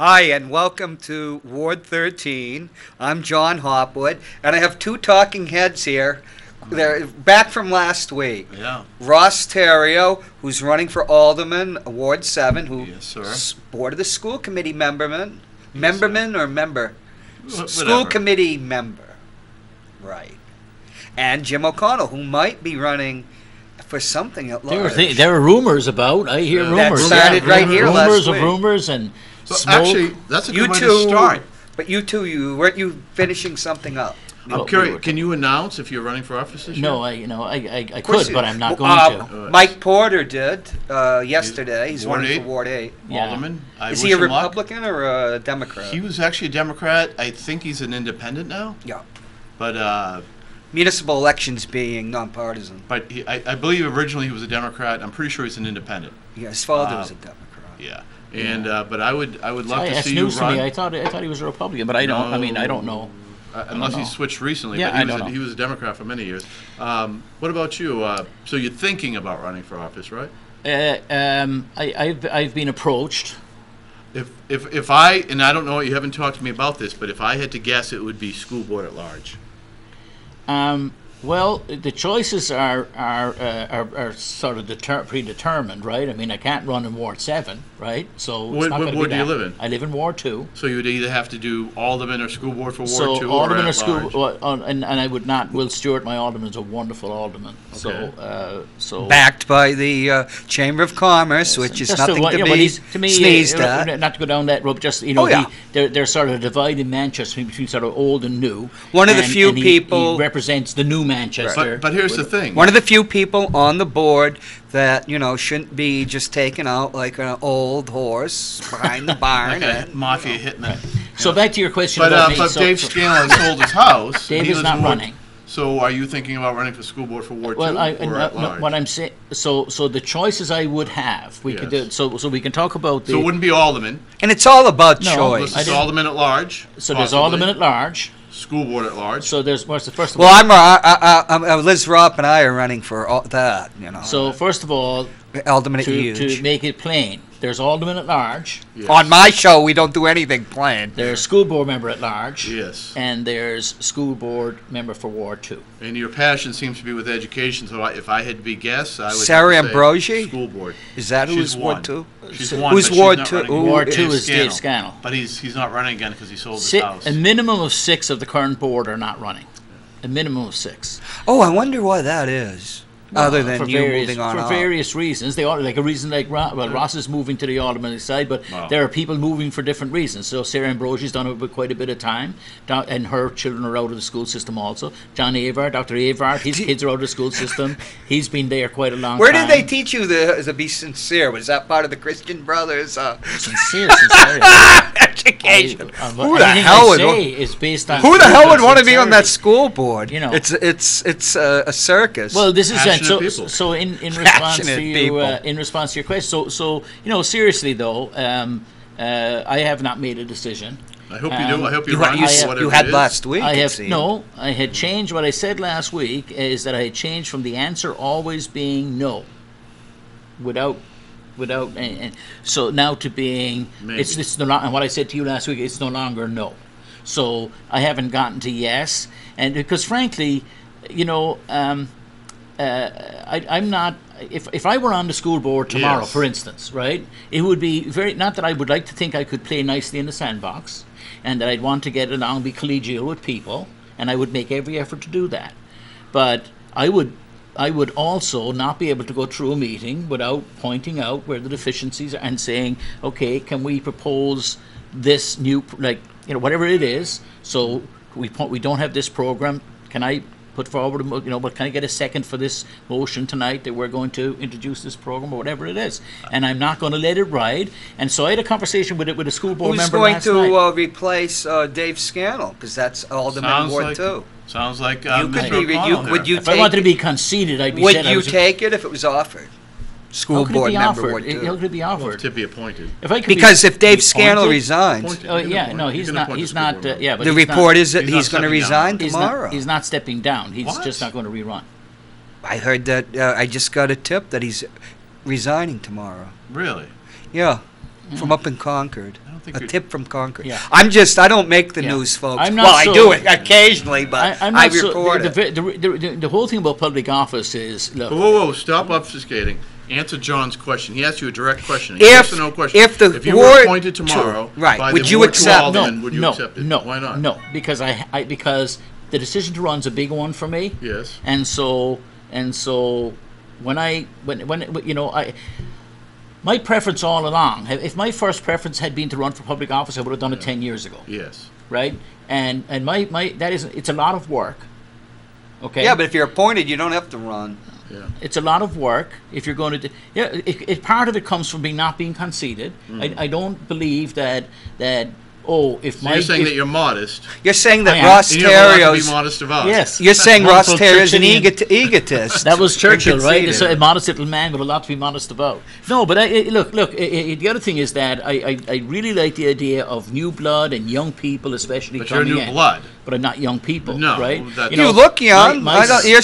Hi, and welcome to Ward 13. I'm John Hopwood, and I have two talking heads here. They're back from last week. Yeah. Ross Terrio, who's running for Alderman, Ward 7, who Yes, sir. Board of the School Committee memberman. Yes, Memberman or member? Whatever. School Committee member. Right. And Jim O'Connell, who might be running for something at large. There are rumors about. I hear Yeah. rumors. That started right here last Rumors of week. rumors and So smoke. actually, that's a You good way two, to start. but you two, weren't you finishing something up? I'm curious. Can you announce if you're running for office this year? No, I course could, you- but I'm not Well, going to. Mike Porter did yesterday. He's Ward running 8? for Ward 8. Yeah. Alderman. I Is wish he a him luck. Republican or a Democrat? He was actually a Democrat. I think he's an independent now. Yeah. But Municipal elections being nonpartisan. I believe originally he was a Democrat. I'm pretty sure he's an independent. Yeah, his father was a Democrat. Yeah. And but I would love to That's see you news to run. me. I thought he was a Republican, but I don't. I mean, I don't know. Unless know. he switched recently, Yeah, but I don't know. he was a Democrat for many years. What about you? So you're thinking about running for office, right? I've been approached. If I, and I don't know, you haven't talked to me about this, but if I had to guess, it would be school board at large. Well, the choices are sort of predetermined, right? I mean, I can't run in Ward 7, right? So it's What not gonna be ward do you that. live in? I live in Ward 2. So you would either have to do alderman or school board for Ward So 2 alderman or or at school, large? and I would not. Will Stewart, my alderman, is a wonderful alderman. Okay. So Backed by the Chamber of Commerce, which is just nothing but to be to me, sneezed at. not to go down that road. Just Oh, yeah. they're sort of dividing Manchester between sort of old and new. One of the and- few and he people- represents the new Manchester. But here's the thing. One of the few people on the board that, shouldn't be just taken out like an old horse behind the barn. like a mafia hitting it. So back to your question But about me. but So- Dave Scanlon sold his house. Dave He is lives not in Ward- running. So are you thinking about running for school board for Ward 2 Well, or at large? what I'm saying, so the choices I would have, we could do. Yes. So we can talk about the. So it wouldn't be alderman. And it's all about No, choice. I It's didn't- alderman at large. so there's possibly. alderman at large. School board at large. So there's what's the first of Well, all. Liz Ropp and I are running for all that, So first of all, Alderman at to huge. make it plain, there's alderman at large. Yes. On my show, we don't do anything plain. There's school board member at large. Yes. And there's school board member for Ward 2. And your passion seems to be with education, so if I had to be guess, I would Sarah have to say Ambrosi? School board. Is that She's who's Ward one. 2? She's Who's one, but she's Ward not 2? running Ooh, again. Ward 2 is Dave Scannell. But he's not running again because he sold his house. A minimum of 6 of the current board are not running. A minimum of 6. Oh, I wonder why that is. Other than for you various, moving on for up. various reasons. They are like a reason like Ross is moving to the alderman side, but Wow. there are people moving for different reasons. So Sarah Ambrosi's done it with quite a bit of time, and her children are out of the school system also. John Avard, Dr. Avard, his kids are out of the school system. He's been there quite a long Where time. did they teach you to be sincere? Was that part of the Christian Brothers Sincere. education? Who the Anything hell I would? say is based on Who the hell would want to be on that sincerity. school board? It's a circus. Well, this is Passionate people. so in response to Passionate you people. in response to your question. So seriously though, I have not made a decision. I hope you do. I hope you you, run you, for whatever you had it is. last week. I it have seemed. no. I had changed what I said last week. Is that I had changed from the answer always being no, without. And so now to being Maybe. it's no and what I said to you last week, it's no longer no. So I haven't gotten to yes, and because frankly, I'm not. If I were on the school board tomorrow, Yes. for instance, right, it would be very, not that I would like to think I could play nicely in the sandbox, and that I'd want to get along, be collegial with people, and I would make every effort to do that. But I would also not be able to go through a meeting without pointing out where the deficiencies are and saying, okay, can we propose this new, whatever it is, so we don't have this program, can I put forward, but can I get a second for this motion tonight that we're going to introduce this program or whatever it is? And I'm not going to let it ride. And so I had a conversation with a school board Who's member going last night. to replace Dave Scannell? Because that's Alderman Sounds Ward like 2. Sounds like You could Mr. be. O'Connell Would here. you If I wanted to be conceited, I'd be Would said I you was take it if it was offered? School How could it board be member offered? Ward 2. How could it be Well, offered? to be appointed. If I could Because be if Dave Scannell appointed- resigns, Appointed. Oh You can yeah, appoint- no, you he's can not. appoint a He's school not. board member. Yeah, but the he's not- report is that he's not he's going to stepping down. resign tomorrow. He's not stepping down. He's What? just not going to rerun. I heard that. I just got a tip that he's resigning tomorrow. Really? Yeah. from up in Concord. I don't think A you're- tip from Concord. Yeah. I don't make the Yeah. news, folks. I'm not Well, I so- do it occasionally, but I'm I not so- report it. the whole thing about public office is, look, Whoa, stop obfuscating. Answer John's question. He asked you a direct question. A If- yes or no question. if the you were ward appointed tomorrow right, by would the you Ward accept- 2 alderman, would you accept it? no, Why not? No, because because the decision to run's a big one for me. Yes. And so when my preference all along, if my first preference had been to run for public office, I would have done it 10 years ago, Yes. right? And my that is, it's a lot of work. Okay. Yeah, but if you're appointed, you don't have to run. Yeah. It's a lot of work if you're going to. Part of it comes from not being conceited. I don't believe that. If So you're saying that you're modest, You're saying that I am. Ross and you have a lot to be Terrio's. modest about. yes, You're saying Ross Wonderful Terrier's an Churchillian. egotist. That was Churchill, right? conceited. It's a modest little man with a lot to be modest about. No, but look. The other thing is that I really like the idea of new blood and young people, especially. But you're coming new in. blood. But I'm not young people, No, right? that- You look young. my- I don't, you're,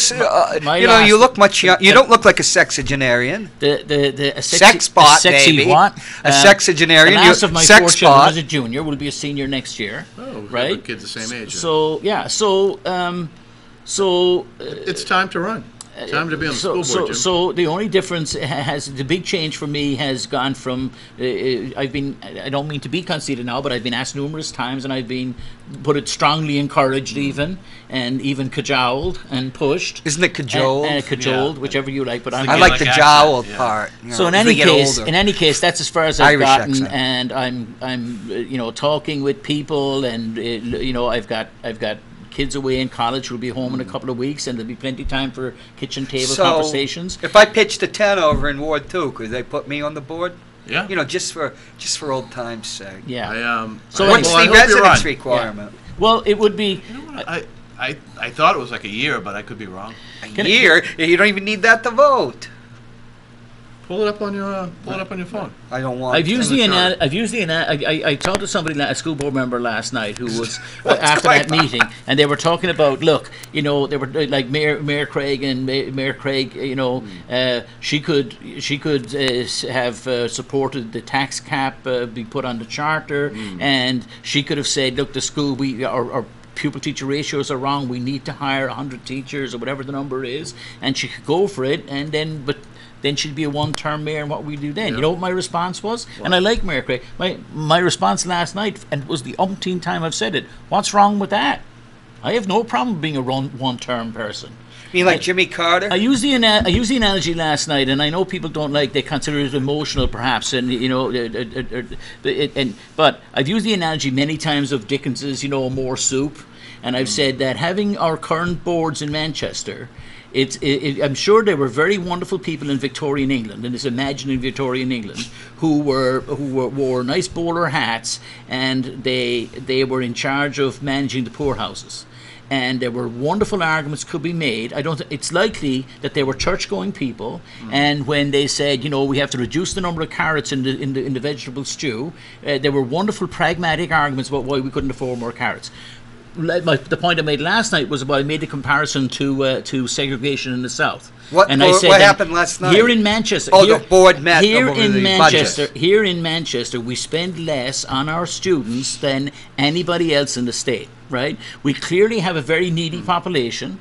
my you know, you last- look much young. You don't look like a sexagenarian. A Sex spot, a sexy baby. what? A sexagenarian. The last of my Sex 4 children spot. is a junior. Will be a senior next year. Oh, right? The kids the same age. So yeah, It's time to run. Time to be on the school board, Jim. So the only difference the big change for me has gone from I don't mean to be conceited now, but I've been asked numerous times, and I've been put it strongly encouraged and even cajoled and pushed. Isn't it cajoled? And cajoled, Yeah. whichever you like. But I'm I Gaelic like the accent, jowled yeah. part. You so know, in as we any get older. case, that's as far as I've Irish gotten, accent. and I'm talking with people, and I've got kids away in college who'll be home in a couple of weeks, and there'll be plenty of time for kitchen table So, conversations. if I pitched a 10 over in Ward 2, could they put me on the board? Yeah. You know, just for old times' sake. Yeah. So What's well, I the hope you're residence right. requirement? Well, it would be. I thought it was like a year, but I could be wrong. A year? You don't even need that to vote. Pull it up on your phone. I don't want. I've used the chart. I talked to somebody, a school board member last night, who was What's after going that meeting, and they were talking about, look, they were like Mayor Craig and Mayor Craig, she could have supported the tax cap be put on the charter, and she could have said, look, the school our pupil teacher ratios are wrong. We need to hire 100 teachers or whatever the number is, and she could go for it, and then she'd be a one-term mayor, and what we do then? Yeah. You know what my response was? And I like Mayor Craig. My response last night, and it was the umpteenth time I've said it, what's wrong with that? I have no problem being a one-term person. You mean like Jimmy Carter? I used the analogy last night, and I know people don't like, they consider it emotional perhaps, and but I've used the analogy many times of Dickens's more soup, and I've said that having our current boards in Manchester, I'm sure there were very wonderful people in Victorian England, in this imagining Victorian England, who wore nice bowler hats, and they were in charge of managing the poorhouses. And there were wonderful arguments could be made. It's likely that they were church-going people, and when they said, we have to reduce the number of carrots in the vegetable stew, there were wonderful pragmatic arguments about why we couldn't afford more carrots. The point I made last night was I made a comparison to segregation in the South. What happened last night? Here in Manchester. Oh, the board met Here over in the Manchester. budget. Here in Manchester, we spend less on our students than anybody else in the state. Right? We clearly have a very needy population.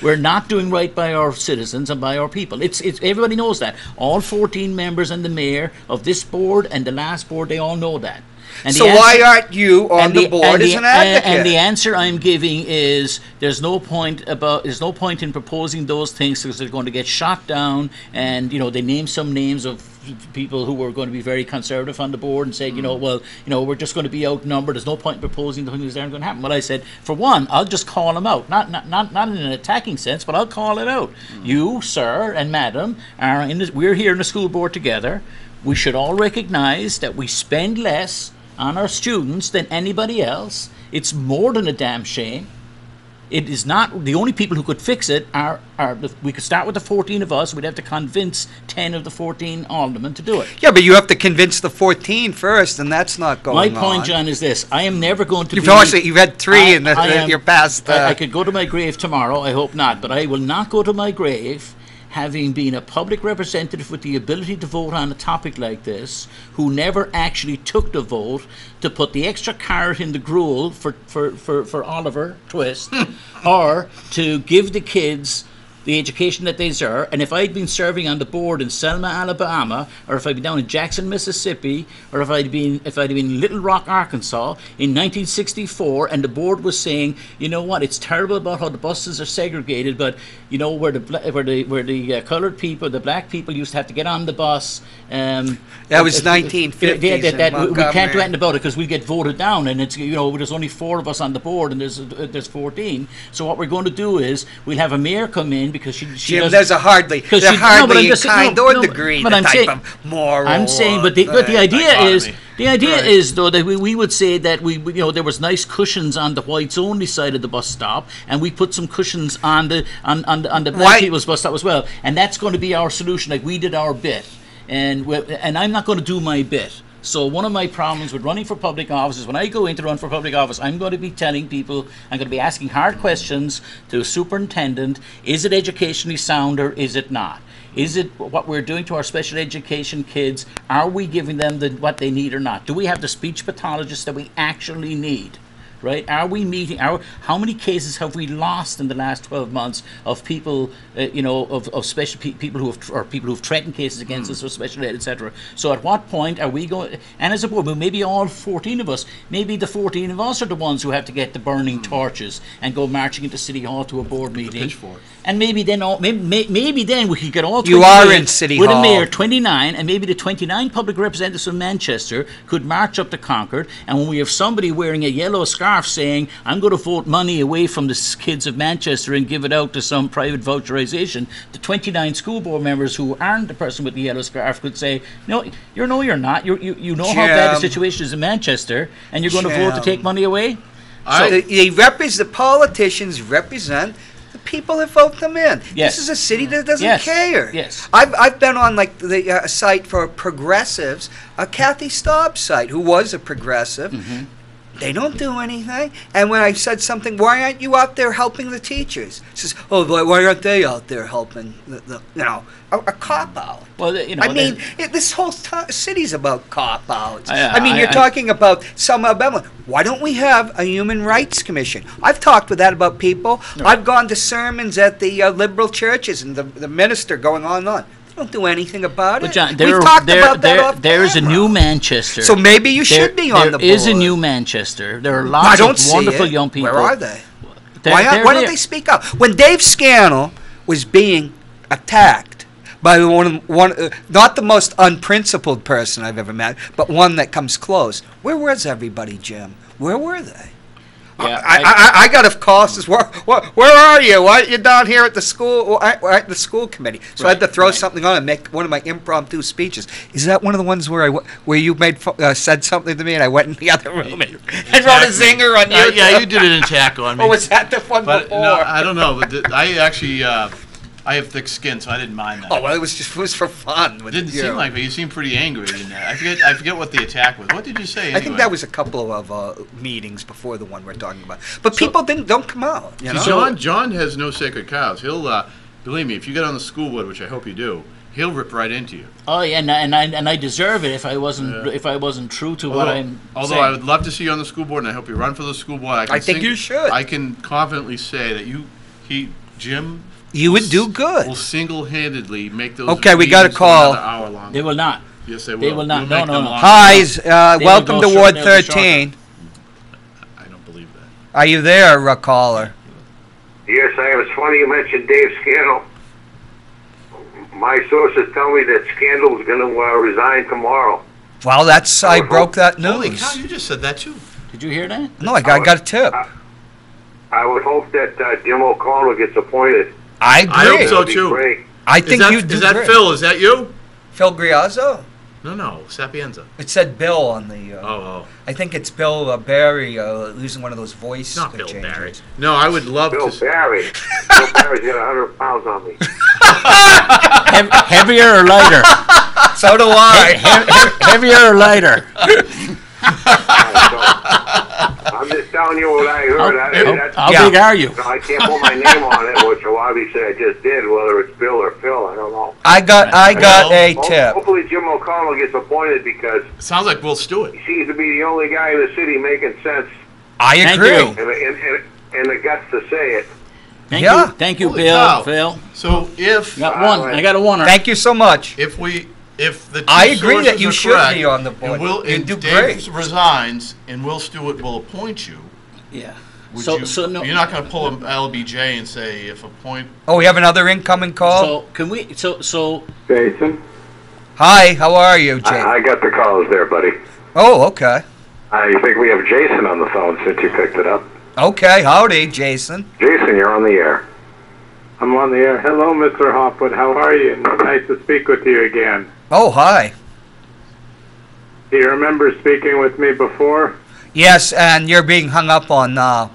We're not doing right by our citizens and by our people. It's everybody knows that. All 14 members and the mayor of this board and the last board, they all know that. And So why aren't you on the board as an advocate? And the answer I'm giving is there's no point in proposing those things because they're going to get shot down. And they name some names of people who were going to be very conservative on the board and said, we're just going to be outnumbered. There's no point in proposing the things that aren't going to happen. But I said, for one, I'll just call them out, not in an attacking sense, but I'll call it out. You, sir, and madam, we're here in the school board together. We should all recognize that we spend less on our students than anybody else. It's more than a damn shame. It is not the only people who could fix it we could start with the 14 of us. We'd have to convince 10 of the 14 aldermen to do it. Yeah, but you have to convince the 14 first, and that's not going on. My point, John, is this: I am never going to. You've had 3, and you're past. I could go to my grave tomorrow. I hope not, but I will not go to my grave having been a public representative with the ability to vote on a topic like this, who never actually took the vote to put the extra carrot in the gruel for Oliver Twist, or to give the kids the education that they deserve. And if I'd been serving on the board in Selma, Alabama, or if I'd been down in Jackson, Mississippi, or if I'd been in Little Rock, Arkansas in 1964, and the board was saying, you know what, it's terrible about how the buses are segregated, but you know where the colored people, the black people used to have to get on the bus. That was 1950s. We can't do anything about it because we get voted down, and it's, you know, there's only 4 of us on the board, and there's 14. So what we're going to do is we'll have a mayor come in, because she Jim, there's a hardly in kind or degree the type of moral. I'm saying, but the idea is though that we would say that we you know, there was nice cushions on the whites only side of the bus stop, and we put some cushions on the black people's bus stop as well, and that's going to be our solution. Like, we did our bit, and I'm not going to do my bit. So one of my problems with running for public office is when I go in to run for public office, I'm going to be telling people, I'm going to be asking hard questions to a superintendent. Is it educationally sound or is it not? Is it what we're doing to our special education kids? Are we giving them what they need or not? Do we have the speech pathologists that we actually need? Right? Are we meeting? How many cases have we lost in the last 12 months of people, of special people who've threatened cases against us for special ed, etc. So at what point are we going? And as a board, maybe all 14 of us, maybe the 14 of us are the ones who have to get the burning torches and go marching into City Hall to a board meeting. And maybe then, maybe then we could get all 28 you are in City with Hall. a mayor, 29, and maybe the 29 public representatives from Manchester could march up to Concord. And when we have somebody wearing a yellow scarf saying, I'm going to vote money away from the kids of Manchester and give it out to some private voucherization, the 29 school board members who aren't the person with the yellow scarf could say, no, you're not. You know how bad the situation is in Manchester, and you're going to vote to take money away? So the politicians represent the people that vote them in. Yes. This is a city that doesn't care. Yes. I've been on like the site for progressives, a Kathy Staub's site, who was a progressive. Mm-hmm. They don't do anything. And when I said something, why aren't you out there helping the teachers? She says, oh, why aren't they out there helping a cop-out? Well, this whole city's about cop-outs. You're talking about some Alabama. Why don't we have a human rights commission? I've talked with that about people. No. I've gone to sermons at the liberal churches and the minister going on and on. Don't do anything about it. John, there's a new Manchester. So maybe you should be on the board. There is a new Manchester. There are lots of wonderful young people. Where are they? Why don't they speak up? When Dave Scannell was being attacked by not the most unprincipled person I've ever met, but one that comes close, where was everybody, Jim? Where were they? Yeah, I got a call. Says, where are you? Why aren't you down here at the school? At the school committee? So I had to throw something on and make one of my impromptu speeches. Is that one of the ones where you said something to me and I went in the other room and wrote a zinger on you? Yeah, you did an attack on me. Or was that the one before? No, I don't know. But I actually. I have thick skin, so I didn't mind that. Oh well, it was for fun. It didn't seem like it. You seemed pretty angry in that. I forget what the attack was. What did you say? Anyway? I think that was a couple of meetings before the one we're talking about. But people don't come out. You know? John has no sacred cows. He'll believe me. If you get on the school board, which I hope you do, he'll rip right into you. Oh yeah, and I deserve it if I wasn't true to what I'm saying. I would love to see you on the school board, and I hope you run for the school board. I think you should. I can confidently say that Jim. You would do good. Will single-handedly make those. Okay, we got a call. Hour long. They will not. Yes, they will. They will not. No. Hi, welcome to Ward 13. I don't believe that. Are you there, caller? Yes, I am. It's funny you mentioned Dave Scannell. My sources tell me that Scannell's going to resign tomorrow. Well, I broke that news. Holy cow! You just said that too. Did you hear that? No, I got a tip. I would hope that Jim O'Connell gets appointed. I agree. I hope so too. Great. I think you do. Is that great. Phil? Is that you? Phil Griazzo? No, Sapienza. It said Bill on the. Oh. I think it's Bill Barry losing one of those voice Not Bill changes. Barry. No, I would love Bill to. Barry. Bill Barry's got 100 pounds on me. Heavier or lighter? So do I. Heavier or lighter? I'm just telling you what I heard. How big are you? I can't put my name on it, which obviously I just did, whether it's Bill or Phil, I don't know. I got a tip. Hopefully Jim O'Connell gets appointed because It sounds like Will Stewart. he seems to be the only guy in the city making sense I Thank agree. you. and the guts to say it. Thank you, Holy Bill. cow. Phil. So if Got one. I got a oneer. Thank you so much. if the two I agree that sources you are should correct, be on the board. and Will, You and do Dave great. resigns, and Will Stewart will appoint you. Yeah. Would So, you, so no. you're not going to pull an LBJ and say if appoint. Oh, we have another incoming call. So can we? So Jason? Hi, how are you, Jay? I got the calls there, buddy. Oh, okay. I think we have Jason on the phone since you picked it up. Okay, howdy, Jason. Jason, you're on the air. I'm on the air. Hello, Mr. Hopwood. How are you? Nice to speak with you again. Oh, hi. Do you remember speaking with me before? Yes, and you're being hung up on now.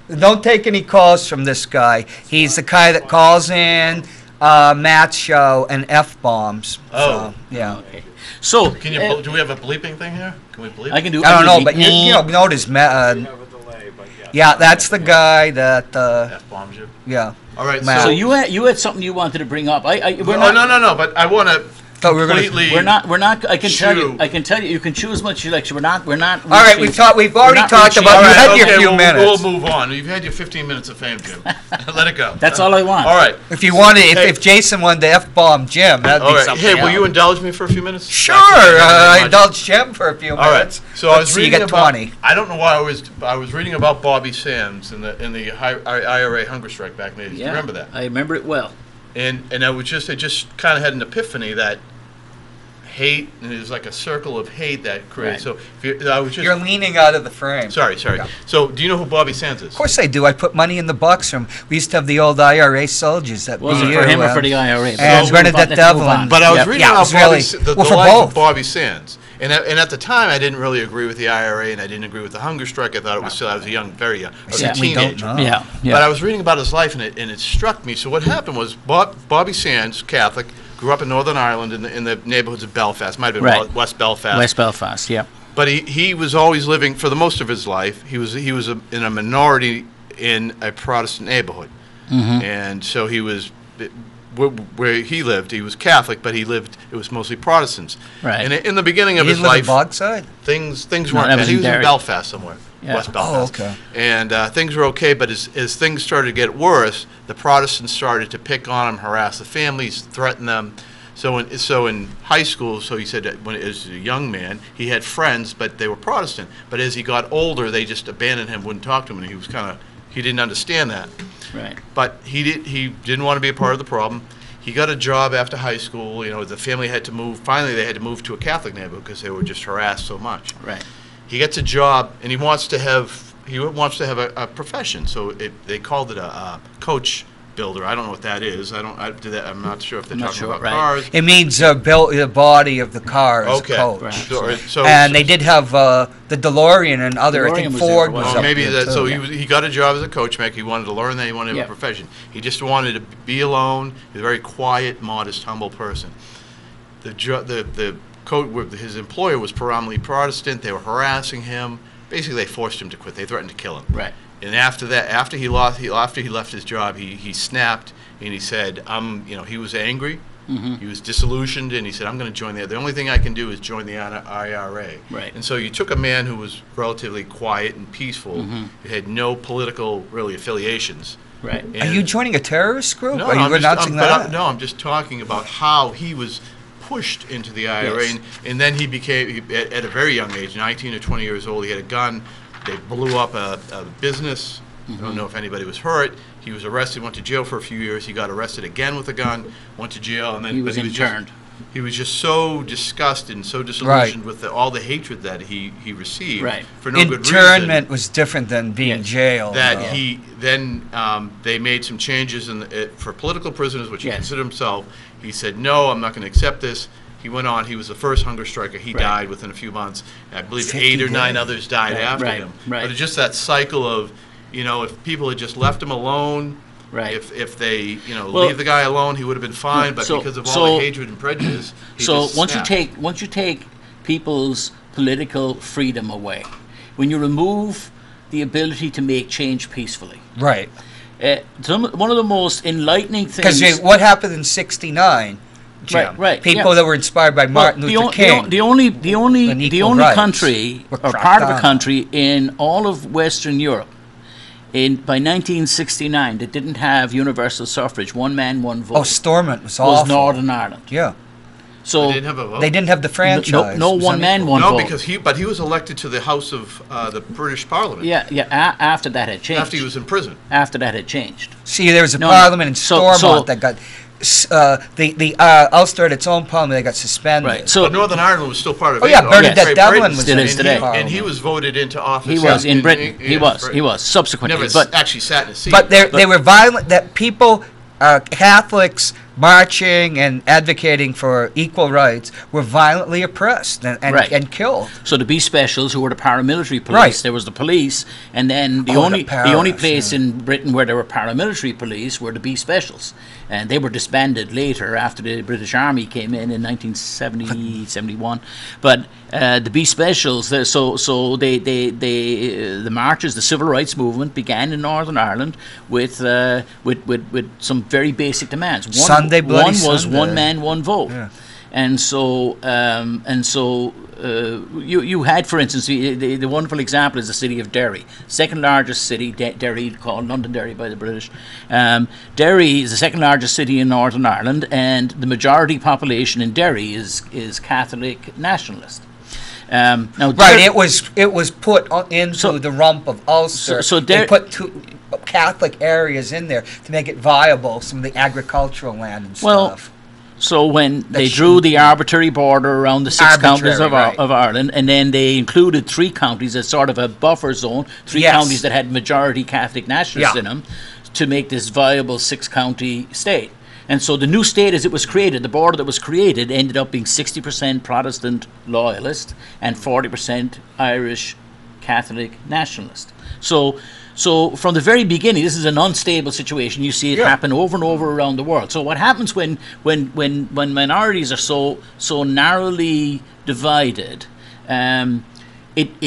Don't take any calls from this guy. He's the guy that calls in Matt's show and F-bombs. Oh. So, yeah. okay. So Can you? Do we have a bleeping thing here? Can we bleep? I can do. I don't can know, do but the- you know, notice, yeah, that's the guy that, F-bombs you. yeah. All right. Matt. So So you had something you wanted to bring up. We're oh not. no. But I want to Thought we were gonna- completely. We're not. I can tell you. Chew. I can tell you. You can choose as much as you like. So we're not. All right, we've already not talked reaching- about, All you right, had your okay, few we'll minutes. move on. You've had your 15 minutes of fame, Jim. Let it go. That's all I want. All right. If you wanted, Hey. if Jason wanted to F-bomb Jim, that'd All be right. something Hey, will else. you indulge me for a few minutes? Sure, Thank you very I much. indulged Jim for a few All right. minutes. So I was Let's see, you reading got about. 20. I don't know why I was reading about Bobby Sands in the IRA hunger strike back in the 80s. Do you Yeah, remember that? I remember it well. And I just kind of had an epiphany that hate, and there's like a circle of hate that creates. Right. So if I was just You're leaning out of the frame. sorry. Yeah. So do you know who Bobby Sands is? Of course I do. I put money in the box from. We used to have the old IRA soldiers that Was it be for here, him or for the IRA? and Let's move on, Bernadette let's move Devlin. on. But I was Yep. reading Yeah, it about was Bobby, really- the well, for life both. of Bobby Sands, and at the time I didn't really agree with the IRA, and I didn't agree with the hunger strike. I thought it was still. I was a young, very young, I was Yeah, a we don't teenager. know. Yeah. Yeah. But I was reading about his life, and it struck me. So what happened was Bobby Sands, Catholic, grew up in Northern Ireland in the neighborhoods of Belfast. Might have been Right. West Belfast. West Belfast. Yeah. But he was always living, for the most of his life, he was in a minority in a Protestant neighborhood. Mm-hmm. And so he was, where he lived, he was Catholic, but it was mostly Protestants. Right. And in the beginning of You his live in life, Bogside? things No, weren't that bad. was He in was in Derry. Belfast somewhere, Yeah. West Belfast. Oh, okay. And things were okay, but as things started to get worse, the Protestants started to pick on him, harass the families, threaten them. So in high school, so he said that when as a young man, he had friends, but they were Protestant. But as he got older, they just abandoned him, wouldn't talk to him, and he didn't understand that. Right. But he didn't want to be a part of the problem. He got a job after high school. You know, the family had to move. Finally, they had to move to a Catholic neighborhood because they were just harassed so much. Right. He gets a job, and he wants to have a profession. So they called it a coach builder. I don't know what that is. I'm not sure if they're I'm not talking sure, about right. cars. It means built the body of the car as Okay. a coach. Right. So And they did have the DeLorean and other. I DeLorean think was there Ford for a was while. up maybe there that. So too. he got a job as a coach maker. He wanted to learn that. He wanted to have Yeah. a profession. He just wanted to be alone. He's a very quiet, modest, humble person. His employer was predominantly Protestant. They were harassing him. Basically, they forced him to quit. They threatened to kill him. Right. And after that, after he left his job, he snapped and he said, he was angry. Mm-hmm. He was disillusioned, and he said, "I'm going to join the only thing I can do is join the IRA." Right. And so you took a man who was relatively quiet and peaceful, Mm-hmm. who had no political really affiliations. Right. Are you joining a terrorist group? No, Are you announcing that? I'm just talking about how he was pushed into the IRA, Yes. and then he became, at a very young age, 19 or 20 years old, he had a gun. They blew up a business. I don't know if anybody was hurt. He was arrested, went to jail for a few years. He got arrested again with a gun, went to jail, and then He was but interned. He was just so disgusted and so disillusioned with all the hatred that he received Right. for no good reason. Internment was different than being Yes. jailed. That though. he then they made some changes for political prisoners, which he Yes. considered himself. He said, "No, I'm not going to accept this." He went on. He was the first hunger striker. He Right. died within a few months. I believe 50 8 or 9 days. others died Right, after right, him. right. But it's just that cycle of, if people had just left him alone, Right. if they, Well, leave the guy alone, he would have been fine. But so- because of all so- the hatred and prejudice, he So just once snapped. you take people's political freedom away, when you remove the ability to make change peacefully. Right. One of the most enlightening things. Because what happened in '69? Jim, right. People that were inspired by Martin Luther King. The only country or part of a country in all of Western Europe by 1969 that didn't have universal suffrage, one man, one vote. Oh, Stormont was awful. Was Northern Ireland. Yeah. So they didn't have a vote. They didn't have the franchise. No one man, one vote. No, because he was elected to the House of the British Parliament. Yeah. After that had changed. After he was in prison. After that had changed. See, there was a parliament in Stormont that got. Ulster had its own parliament. They got suspended. Right. So but Northern Ireland was still part of it. Oh yeah, Bernadette Devlin was still is today, and he was voted into office. He was in Britain. He was subsequently. Never actually sat in a seat. But they were violent. That people, Catholics marching and advocating for equal rights, were violently oppressed and killed. So the B specials, who were the paramilitary police, there was the police, and then the only place in Britain where there were paramilitary police were the B specials, and they were disbanded later after the British Army came in 1970, 71. But the B specials, the marches, the civil rights movement began in Northern Ireland with some very basic demands. One was one man, one vote, and so you had, for instance, the wonderful example is the city of Derry, second largest city. Derry, called Londonderry by the British. Derry is the second largest city in Northern Ireland, and the majority population in Derry is Catholic nationalist. It was put into the rump of Ulster. So they put two Catholic areas in there to make it viable, some of the agricultural land and stuff. So when they drew the arbitrary border around the six counties of Ireland, and then they included 3 counties as sort of a buffer zone, 3 counties that had majority Catholic nationalists in them, to make this viable 6-county state. And so the new state, as it was created, the border that was created, ended up being 60% Protestant loyalist and 40% Irish Catholic nationalist. So from the very beginning, this is an unstable situation. You see it happen over and over around the world. So what happens when minorities are so narrowly divided? It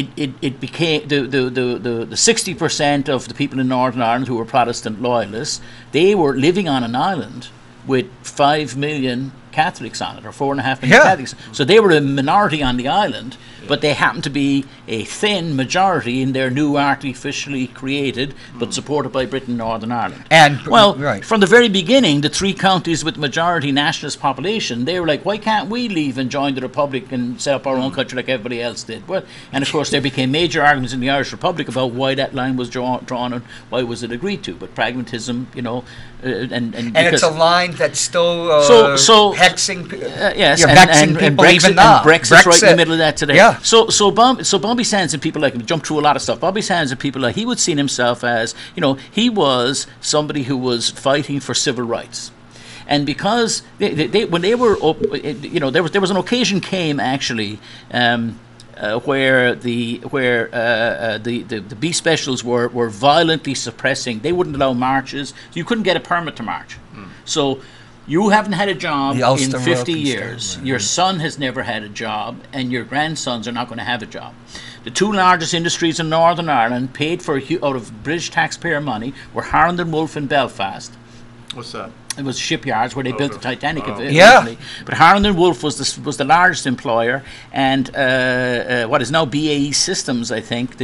became the 60% of the people in Northern Ireland who were Protestant loyalists. They were living on an island with 5 million Catholics on it, or 4.5 million Catholics. So they were a minority on the island, but they happened to be a thin majority in their new artificially created, but supported by Britain and Northern Ireland. And from the very beginning, the 3 counties with majority nationalist population, they were like, why can't we leave and join the Republic and set up our own country like everybody else did? Well, and of course there became major arguments in the Irish Republic about why that line was drawn and why was it agreed to. But pragmatism, and it's a line that's still hexing, vexing people even now. And Brexit's right in the middle of that today. Yeah. So Bobby Sands and people like him jump through a lot of stuff. Bobby Sands and people like, he would see himself as, he was somebody who was fighting for civil rights. And because when they were up, there was an occasion came actually where the B specials were violently suppressing. They wouldn't allow marches. You couldn't get a permit to march. So you haven't had a job in 50 years. Your son has never had a job, and your grandsons are not going to have a job. The 2 largest industries in Northern Ireland, paid for out of British taxpayer money, were Harland and Wolff in Belfast. What's that? It was shipyards where they built the Titanic eventually. But Harland and Wolff was the largest employer, and what is now BAE Systems, I think,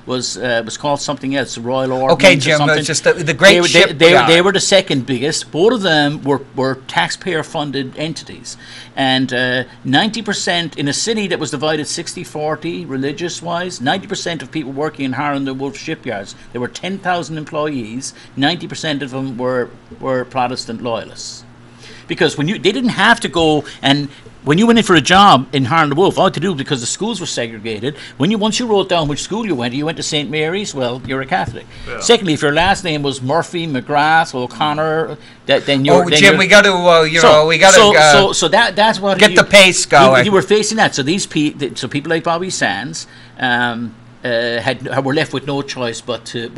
was called something else, Royal Ordnance. Okay, Jim, it's just the great shipyard. They were the second biggest. Both of them were taxpayer-funded entities, and 90% in a city that was divided 60-40 religious-wise. 90% of people working in Harland and Wolff shipyards. There were 10,000 employees. 90% of them were Protestant loyalists, because they didn't have to go, and when you went in for a job in Harland and Wolff, all you had to do, because the schools were segregated, once you wrote down which school you went to St. Mary's, well, you're a Catholic. Yeah. Secondly, if your last name was Murphy, McGrath, O'Connor, then you're... Jim, we got to, So that's what... Get the pace going. You were facing that. So people like Bobby Sands, were left with no choice but to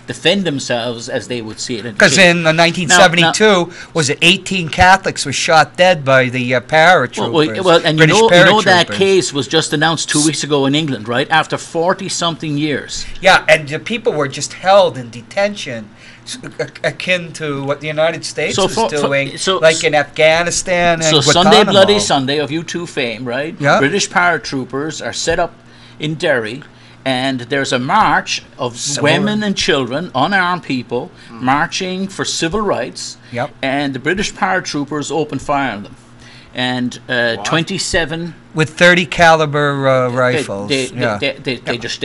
defend themselves as they would see it. Because in 1972, was it 18 Catholics were shot dead by the paratroopers? Well, and British you know that paratroopers. case was just announced 2 weeks ago in England, right? After 40-something years. Yeah, and the people were just held in detention, akin to what the United States was doing, like in Afghanistan and So Guantanamo. Sunday Bloody Sunday of U2 fame, right? Yeah. British paratroopers are set up in Derry, and there's a march of women and children, unarmed people, marching for civil rights. Yep. And the British paratroopers open fire on them. And 27 with 30 caliber rifles. They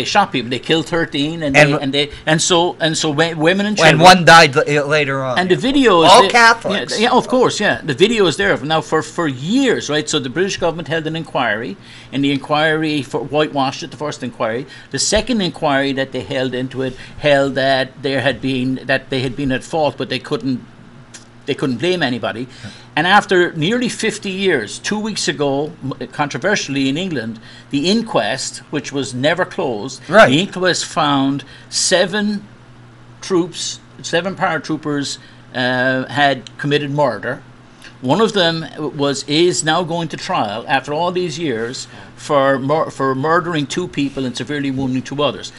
shot people. They killed 13, and so women and children. And one died later on. And the video is all there. Catholics. Yeah, of course, yeah. The video is there now for years, right? So the British government held an inquiry, and the inquiry whitewashed it. The first inquiry, the second inquiry that they held into it held that they had been at fault, but they couldn't blame anybody. And after nearly 50 years, 2 weeks ago, controversially in England, the inquest, which was never closed, the inquest found 7 paratroopers had committed murder. One of them is now going to trial after all these years for murdering 2 people and severely wounding 2 others.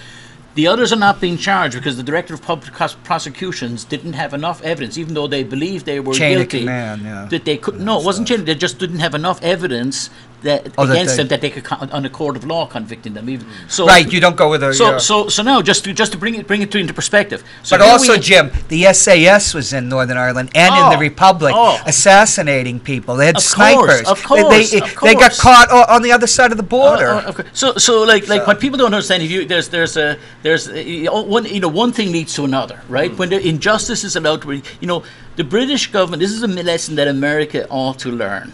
The others are not being charged because the Director of Public Prosecutions didn't have enough evidence, even though they believed they were guilty. That they could it wasn't chain. They just didn't have enough evidence against them that they could, on a court of law, convicting them. Even so, right, you don't go with a. So now, just to bring it into perspective. So but also, Jim, the SAS was in Northern Ireland and in the Republic, assassinating people. They had snipers. Of course, they got caught on the other side of the border. So what people don't understand, one thing leads to another, right? When the injustice is allowed to, the British government. This is a lesson that America ought to learn.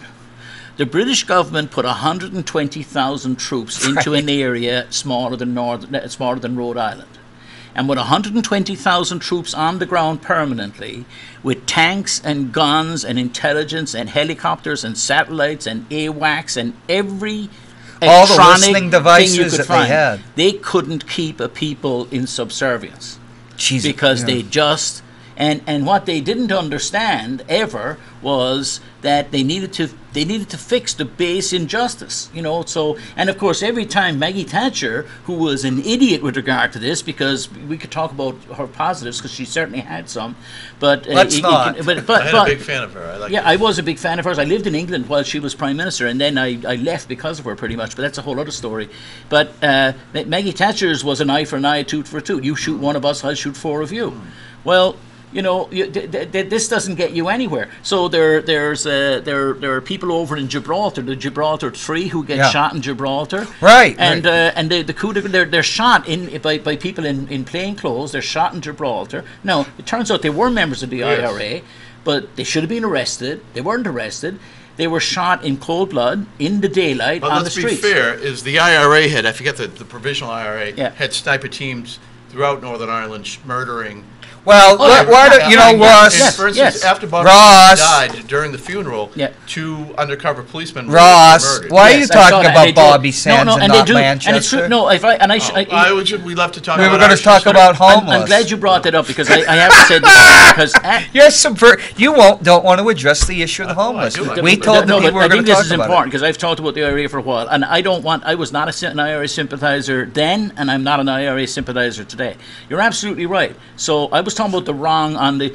The British government put 120,000 troops into an area smaller than Rhode Island. And with 120,000 troops on the ground permanently, with tanks and guns and intelligence and helicopters and satellites and AWACS and every all the listening devices that they had, they couldn't keep a people in subservience. Jesus, because they just... And what they didn't understand ever was that they needed to fix the base injustice, So, and of course, every time Maggie Thatcher, who was an idiot with regard to this, because we could talk about her positives because she certainly had some, but let's not. I'm a big fan of her. I was a big fan of hers. I lived in England while she was Prime Minister, and then I left because of her, pretty much. But that's a whole other story. But Maggie Thatcher's was an eye for an eye, a tooth for a tooth. You shoot one of us, I'll shoot 4 of you. Well. This doesn't get you anywhere. So there are people over in Gibraltar, the Gibraltar 3, who get shot in Gibraltar. Right. And the coup they're shot by people in plain clothes. They're shot in Gibraltar. Now it turns out they were members of the IRA, but they should have been arrested. They weren't arrested. They were shot in cold blood, in the daylight, on the streets. Let's be fair, is the IRA had, I forget the provisional IRA, had sniper teams throughout Northern Ireland murdering. Well, Ross. For instance, after Bob Ross died during the funeral, 2 undercover policemen were murdered. Why are you talking about Bobby Sands and not Manchester? And it's true. No, we love to talk. We were going to talk about homeless. I'm glad you brought that up because I have to say this because you don't want to address the issue of the homeless. We told the people we were going to talk about it. I think this is important because I've talked about the IRA for a while, and I was not an IRA sympathizer then, and I'm not an IRA sympathizer today. You're absolutely right. So I was talking about the wrong on the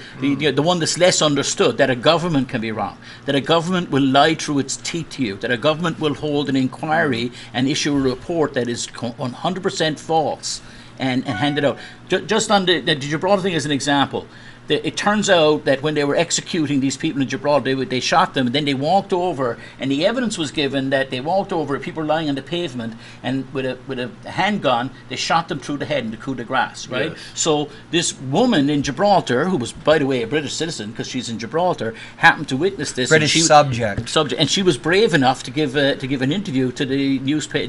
one that's less understood, that a government can be wrong, that a government will lie through its teeth to you, that a government will hold an inquiry and issue a report that is 100% false and hand it out. Just on the Gibraltar thing as an example, it turns out that when they were executing these people in Gibraltar, they shot them, and then they walked over, and the evidence was given that they walked over, people were lying on the pavement, and with a handgun, they shot them through the head in the coup de grace, right? Yes. So this woman in Gibraltar, who was, by the way, a British citizen, because she's in Gibraltar, happened to witness this. British subject, and she was brave enough to give an interview to the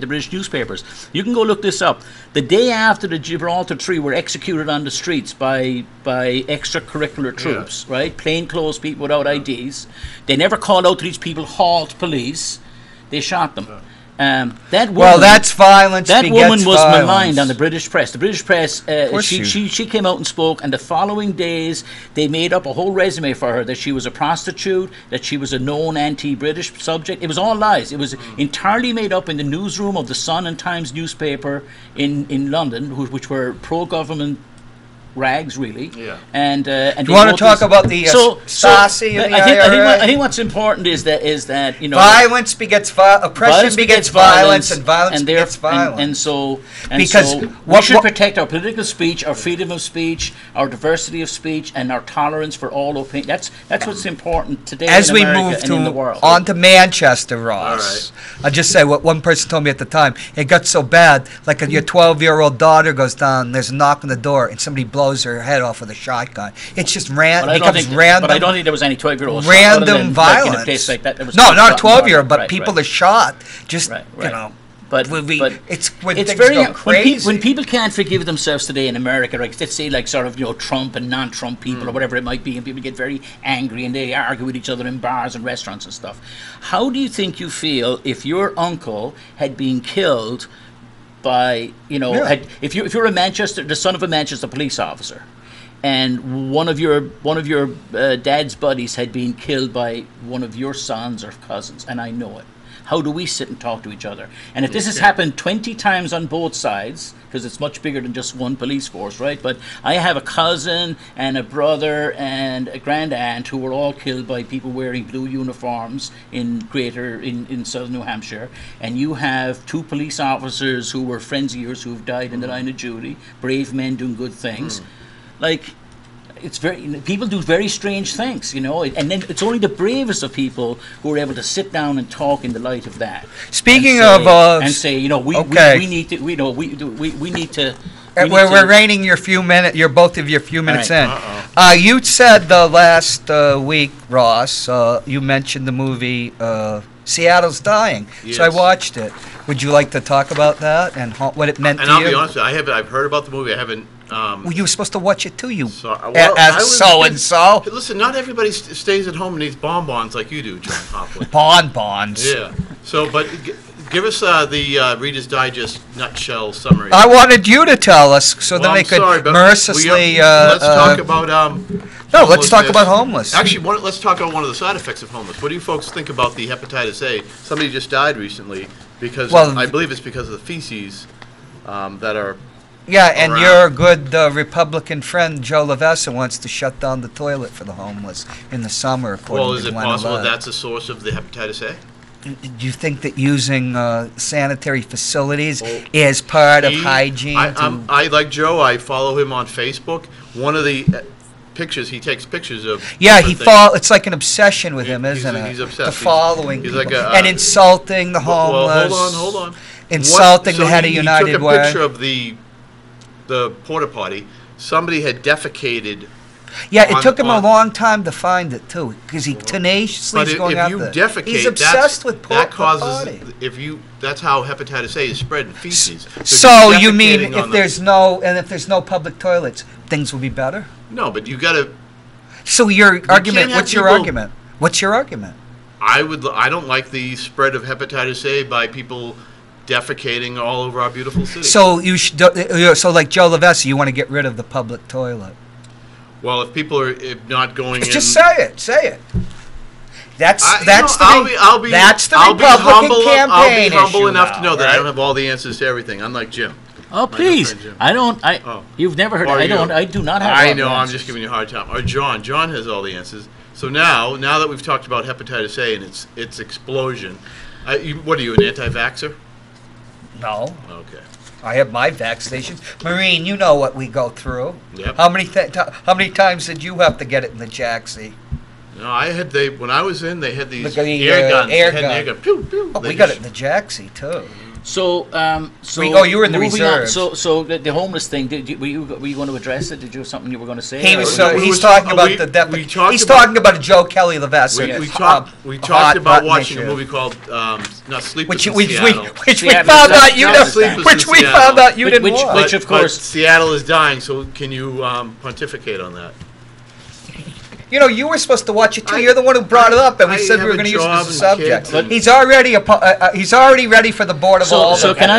British newspapers. You can go look this up. The day after the Gibraltar 3 were executed on the streets by extracurricular troops, right? Plainclothes people without IDs. They never called out to these people, halt, police. They shot them. That woman, well, that's violence. That begets woman was violence. maligned on the British press. The British press, she came out and spoke, and the following days they made up a whole resume for her that she was a prostitute, that she was a known anti-British subject. It was all lies. It was entirely made up in the newsroom of the Sun and Times newspaper in London, which were pro-government rags, really. Yeah. And you want to talk about the Stasi and the IRA? I think what's important is that violence begets oppression begets violence, and violence begets violence. And so we should protect our political speech, our freedom of speech, our diversity of speech, and our tolerance for all opinion. That's what's important today as in America and in the world. On to Manchester, Ross. I'll just say what one person told me at the time. It got so bad, like your 12-year-old daughter goes down, there's a knock on the door, and somebody blows her head off with a shotgun. It's just random. But I don't think there was any 12-year-old random violence. Like in a place like that, no, not a 12-year-old, but people are shot. Just you know. But it's when it's things very go crazy. when people can't forgive themselves today in America, like let's say like sort of Trump and non-Trump people or whatever it might be, and people get very angry and they argue with each other in bars and restaurants and stuff. How do you think you feel if your uncle had been killed by if you're the son of a Manchester police officer, and one of your dad's buddies had been killed by one of your sons or cousins, and I know it? How do we sit and talk to each other? And if this has happened 20 times on both sides, because it's much bigger than just one police force, right? But I have a cousin and a brother and a grand aunt who were all killed by people wearing blue uniforms in southern New Hampshire. And you have two police officers who were friends of yours who have died in the line of duty, brave men doing good things. People do very strange things, and then it's only the bravest of people who are able to sit down and talk in the light of that. Speaking we need to, we need to. We're reining your both of your few minutes in. You said the last week, Ross. You mentioned the movie Seattle's Dying. Yes. So I watched it. Would you like to talk about that and what it meant to you? And I'll be honest with you, I've heard about the movie. I haven't. Well, you were supposed to watch it too, as so-and-so. Listen, not everybody stays at home and eats bonbons like you do, John Hopwood. Bonbons. Yeah. So, but give us the Reader's Digest nutshell summary. I wanted you to tell us so then they could mercilessly... let's talk about... let's talk about homeless. Actually, let's talk about one of the side effects of homeless. What do you folks think about the hepatitis A? Somebody just died recently because, I believe it's because of the feces that are... Yeah, and your good Republican friend, Joe Levessa, wants to shut down the toilet for the homeless in the summer. Well, is it possible that's a source of the hepatitis A? Do you think that using sanitary facilities is part of hygiene? I like Joe. I follow him on Facebook. One of the pictures, he takes pictures of... Yeah, it's like an obsession with him, isn't it? He's obsessed. The following he's people. Like and insulting the homeless. Well, hold on. Insulting the head of United Way. He took a picture of the porta potty. Somebody had defecated. Yeah, it took him a long time to find it too, because he tenaciously is going out there. But if you defecate, he's obsessed with that causes. That's how hepatitis A is spread in feces. So you mean if there's no public toilets, things will be better? No, but you got to. So your argument? What's your argument? What's your argument? I don't like the spread of hepatitis A by people defecating all over our beautiful city. So so like Joe Levessa, you want to get rid of the public toilet? Well, if people are not going in... Just say it. That's the Republican campaign I'll be humble enough now, to know that I don't have all the answers to everything, unlike Jim. Oh, please. You've never heard I do not have I know, I'm just giving you a hard time. Or John has all the answers. So now that we've talked about hepatitis A and its explosion, what are you, an anti-vaxxer? No. Okay. I have my vaccinations. Marine, you know what we go through. Yep. How many times did you have to get it in the Jaxie? No, when I was in, they had these air guns. Air gun. Pew, pew. We got it in the Jaxie too. So, you were in the reserves. So the homeless thing. Were you going to address it? Did you have something you were going to say? He's talking about the deputy. He's talking about Joe Kelly Levessa. We talked about watching a movie called not Sleepless in Seattle. Which we found out you didn't watch. Which of course Seattle is dying. So can you pontificate on that? You know, you were supposed to watch it too. You're the one who brought it up, and we said we were going to use it as a subject. But he's already ready for the Board of Aldermen. So can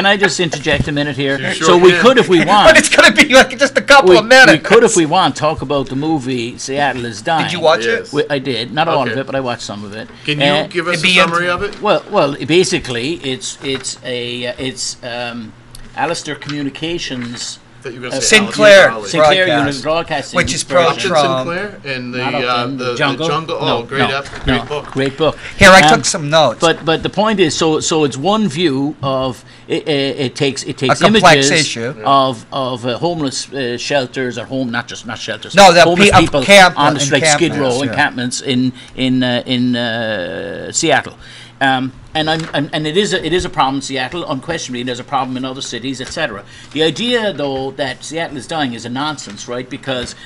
I just interject a minute here? You sure so we can. could, if we want. But it's going to be like just a couple of minutes. We could, if we want, talk about the movie Seattle is Dying. Did you watch Yes. it? I did, not all of it, but I watched some of it. Can you give us a summary of it? Well, basically, it's Alistair Communications. That you're gonna say Sinclair. Alex Sinclair Broadcast, Unit Broadcasting, which is Upton pro-Trump. Sinclair and the the Jungle. Oh, great book. Great book. Here, I took some notes. But the point is, so it's one view of it takes complex images issue. of homeless shelters or not shelters. No, the homeless people on the like Skid Row yeah. encampments in Seattle. And it is a problem in Seattle. Unquestionably, there's a problem in other cities, etc. The idea, though, that Seattle is dying is a nonsense, right? Because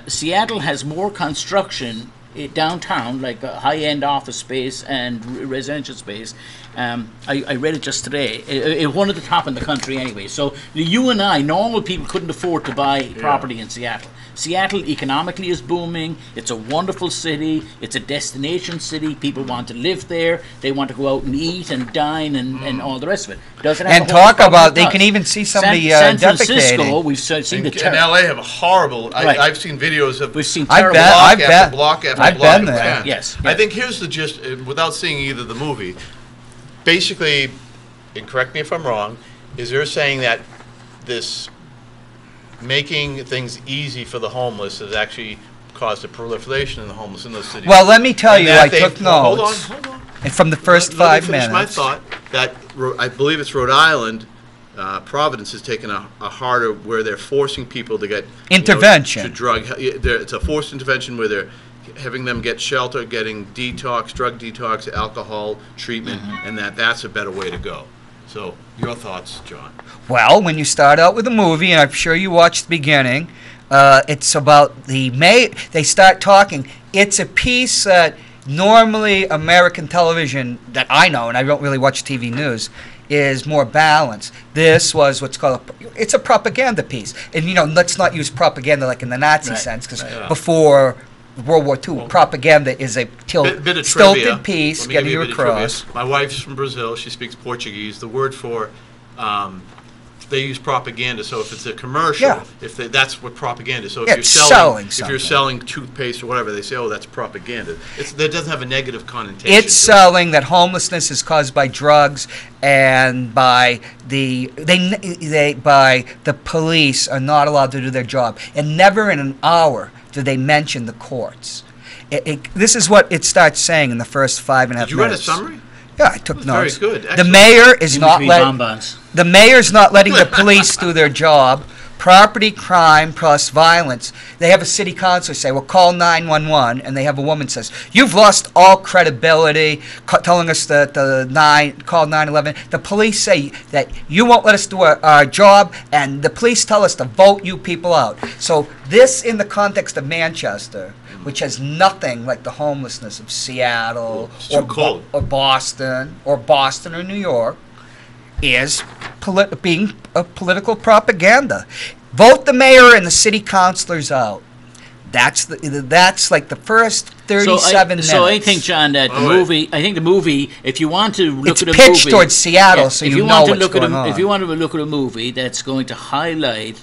Seattle has more construction downtown, like high-end office space and residential space. I read it just today. It one at the top in the country anyway. So you and I, normal people, couldn't afford to buy property in Seattle. Seattle economically is booming. It's a wonderful city. It's a destination city. People want to live there. They want to go out and eat and dine and all the rest of it. Doesn't have And talk about, they can even see somebody San Francisco, defecating. we've seen the And LA have a horrible. Right. I've seen videos of We've seen I've terrible. been- block after I've block. been there. Yeah. Yes, I yes. think here's the gist, without seeing either the movie. Basically, and correct me if I'm wrong, is they're saying that this making things easy for the homeless has actually caused a proliferation in the homeless in those cities. Well, let me tell And you, that I they- took Hold notes. on. And from the first Let 5 me finish minutes. my thought that I believe it's Rhode Island. Providence has taken a harder where they're forcing people to get Intervention. to drug. It's a forced intervention where they're having them get shelter, getting detox, drug detox, alcohol treatment, and that's a better way to go. So your thoughts, John? Well, when you start out with a movie, and I'm sure you watched the beginning, it's about they start talking. It's a piece that normally American television that I know, and I don't really watch TV news, is more balanced. This was what's called it's a propaganda piece. And, let's not use propaganda like in the Nazi sense, because before World War II, propaganda is a Bit of stilted trivia. piece Let me getting give you a bit of trivia. across. My wife's from Brazil. She speaks Portuguese. The word for they use propaganda. So if it's a commercial, that's what propaganda is. So if you're selling toothpaste or whatever, they say, "Oh, that's propaganda." That doesn't have a negative connotation. It's selling that homelessness is caused by drugs and by the police are not allowed to do their job. And never in an hour do they mention the courts. This is what it starts saying in the first 5.5 minutes. Did you write a summary? Yeah, I took notes. Very good. The Excellent. mayor is not bonbons. the mayor's not letting the police do their job. Property crime plus violence. They have a city councilor say, "Well, call 911," and they have a woman says, "You've lost all credibility," telling us that call 911. The police say that you won't let us do our job, and the police tell us to vote you people out. So this, in the context of Manchester, which has nothing like the homelessness of Seattle or Boston or New York, is being a political propaganda. Vote the mayor and the city councilors out. That's like the first 37 minutes. So I think, John, that the movie, if you want to look at a movie, it's pitched towards Seattle, so you know what's going on. If you want to look at a movie that's going to highlight.